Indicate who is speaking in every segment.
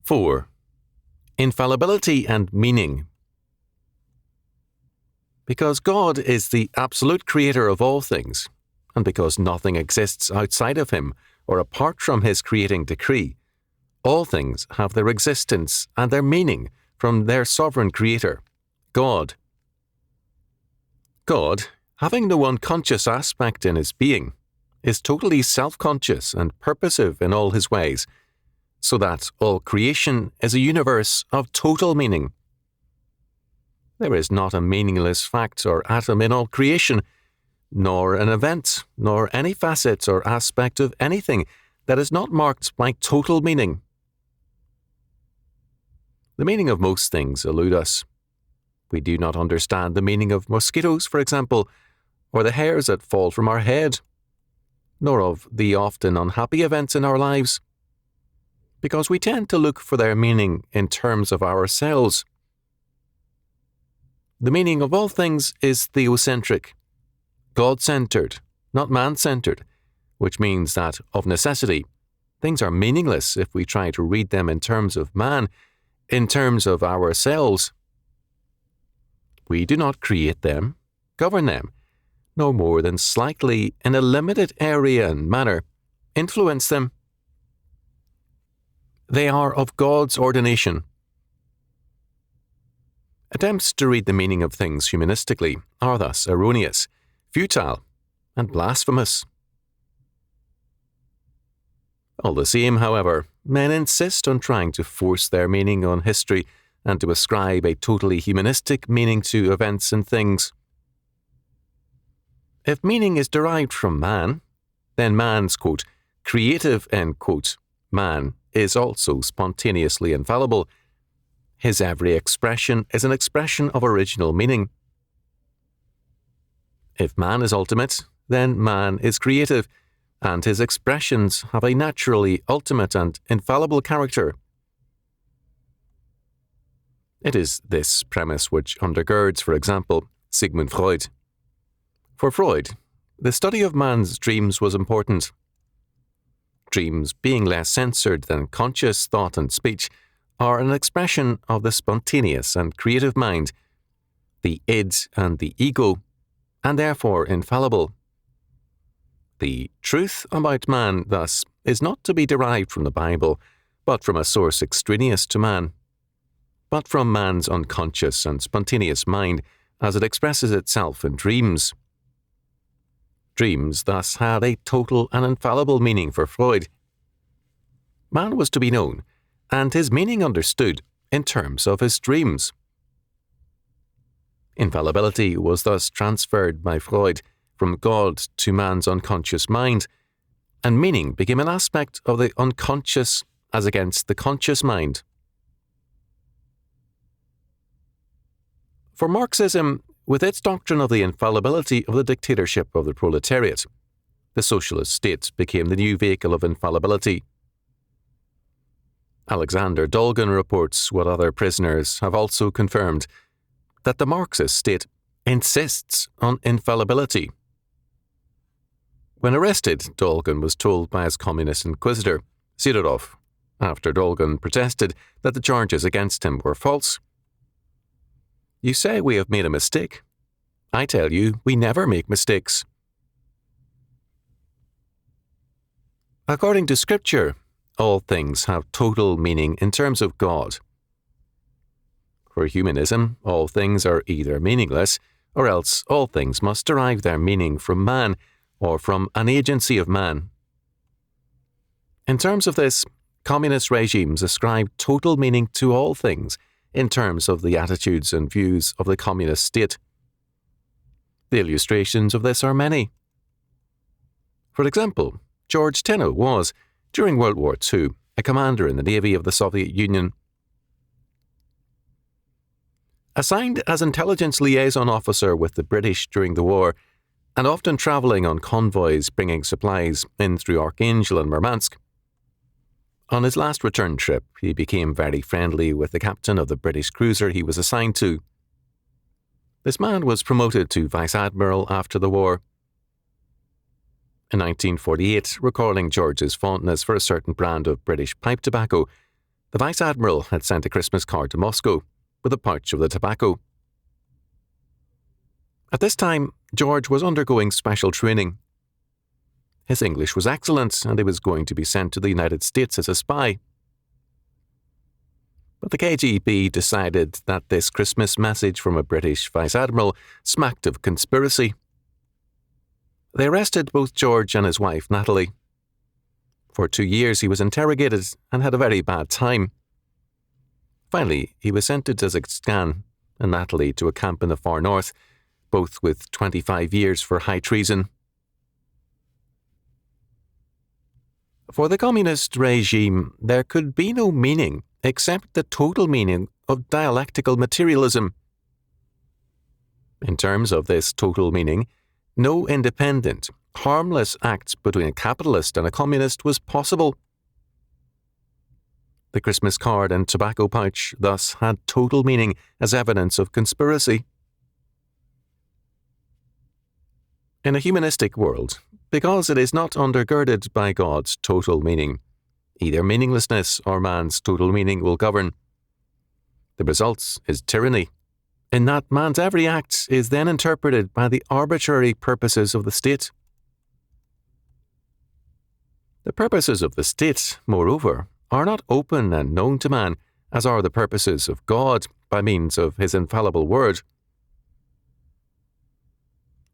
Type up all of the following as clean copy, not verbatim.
Speaker 1: 4. Infallibility and meaning. Because God is the absolute creator of all things, and because nothing exists outside of him or apart from his creating decree, all things have their existence and their meaning from their sovereign creator, God. God, having no unconscious aspect in his being, is totally self-conscious and purposive in all his ways, so that all creation is a universe of total meaning. There is not a meaningless fact or atom in all creation, nor an event, nor any facet or aspect of anything that is not marked by total meaning. The meaning of most things elude us. We do not understand the meaning of mosquitoes, for example, or the hairs that fall from our head, nor of the often unhappy events in our lives, because we tend to look for their meaning in terms of ourselves. The meaning of all things is theocentric, God-centered, not man-centered, which means that, of necessity, things are meaningless if we try to read them in terms of man, in terms of ourselves. We do not create them, govern them, no more than slightly, in a limited area and manner, influence them. They are of God's ordination. Attempts to read the meaning of things humanistically are thus erroneous, futile, and blasphemous. All the same, however, men insist on trying to force their meaning on history and to ascribe a totally humanistic meaning to events and things. If meaning is derived from man, then man's, quote, creative, end quote, man is also spontaneously infallible. His every expression is an expression of original meaning. If man is ultimate, then man is creative, and his expressions have a naturally ultimate and infallible character. It is this premise which undergirds, for example, Sigmund Freud. For Freud, the study of man's dreams was important. Dreams, being less censored than conscious thought and speech, are an expression of the spontaneous and creative mind, the id and the ego, and therefore infallible. The truth about man, thus, is not to be derived from the Bible, but from a source extraneous to man, but from man's unconscious and spontaneous mind as it expresses itself in dreams. Dreams thus had a total and infallible meaning for Freud. Man was to be known, and his meaning understood, in terms of his dreams. Infallibility was thus transferred by Freud from God to man's unconscious mind, and meaning became an aspect of the unconscious as against the conscious mind. For Marxism, with its doctrine of the infallibility of the dictatorship of the proletariat, the socialist state became the new vehicle of infallibility. Alexander Dolgan reports, what other prisoners have also confirmed, that the Marxist state insists on infallibility. When arrested, Dolgan was told by his communist inquisitor, Sidorov, after Dolgan protested that the charges against him were false, "You say we have made a mistake. I tell you, we never make mistakes." According to Scripture, all things have total meaning in terms of God. For humanism, all things are either meaningless, or else all things must derive their meaning from man, or from an agency of man. In terms of this, communist regimes ascribe total meaning to all things in terms of the attitudes and views of the communist state. The illustrations of this are many. For example, George Tenet was, during World War II, a commander in the Navy of the Soviet Union. Assigned as intelligence liaison officer with the British during the war, and often travelling on convoys bringing supplies in through Archangel and Murmansk, on his last return trip, he became very friendly with the captain of the British cruiser he was assigned to. This man was promoted to Vice Admiral after the war. In 1948, recalling George's fondness for a certain brand of British pipe tobacco, The Vice Admiral had sent a Christmas card to Moscow with a pouch of the tobacco. At this time, George was undergoing special training. His English was excellent, and he was going to be sent to the United States as a spy. But the KGB decided that this Christmas message from a British Vice Admiral smacked of conspiracy. They arrested both George and his wife, Natalie. For 2 years he was interrogated and had a very bad time. Finally, he was sent to Kazakhstan and Natalie to a camp in the far north, both with 25 years for high treason. For the communist regime, there could be no meaning except the total meaning of dialectical materialism. In terms of this total meaning, no independent, harmless act between a capitalist and a communist was possible. The Christmas card and tobacco pouch thus had total meaning as evidence of conspiracy. In a humanistic world, because it is not undergirded by God's total meaning, either meaninglessness or man's total meaning will govern. The result is tyranny, in that man's every act is then interpreted by the arbitrary purposes of the state. The purposes of the state, moreover, are not open and known to man, as are the purposes of God by means of his infallible word.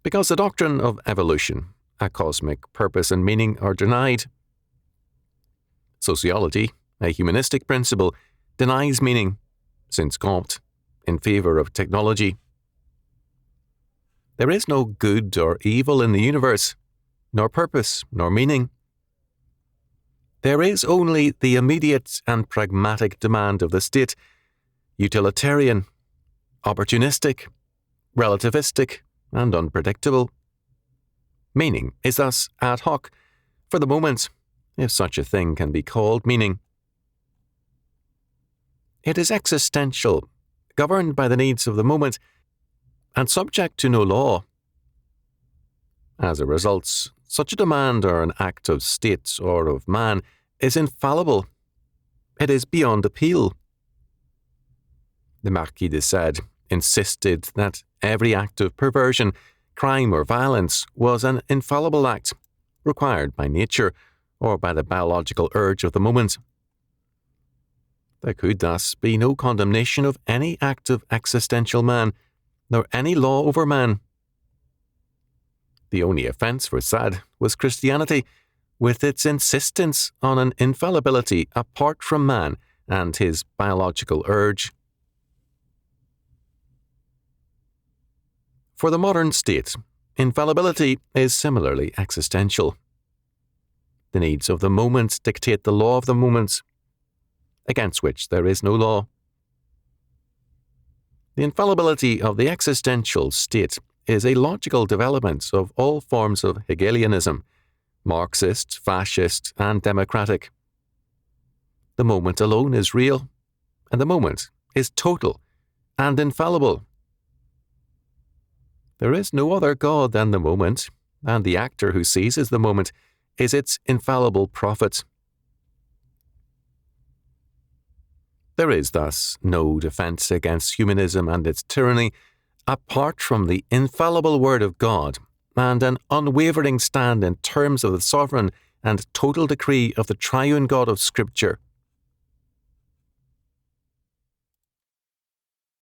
Speaker 1: Because the doctrine of evolution, a cosmic purpose and meaning, are denied. Sociology, a humanistic principle, denies meaning, since Comte, in favour of technology. There is no good or evil in the universe, nor purpose, nor meaning. There is only the immediate and pragmatic demand of the state, utilitarian, opportunistic, relativistic, and unpredictable. Meaning is thus ad hoc, for the moment, if such a thing can be called meaning. It is existential, governed by the needs of the moment, and subject to no law. As a result, such a demand or an act of state or of man is infallible. It is beyond appeal. The Marquis de Sade insisted that every act of perversion, crime or violence was an infallible act, required by nature or by the biological urge of the moment. There could thus be no condemnation of any act of existential man, nor any law over man. The only offence for Sade was Christianity, with its insistence on an infallibility apart from man and his biological urge. For the modern state, infallibility is similarly existential. The needs of the moment dictate the law of the moment, against which there is no law. The infallibility of the existential state is a logical development of all forms of Hegelianism, Marxist, fascist, and democratic. The moment alone is real, and the moment is total and infallible. There is no other God than the moment, and the actor who seizes the moment is its infallible prophet. There is thus no defence against humanism and its tyranny apart from the infallible word of God and an unwavering stand in terms of the sovereign and total decree of the triune God of Scripture.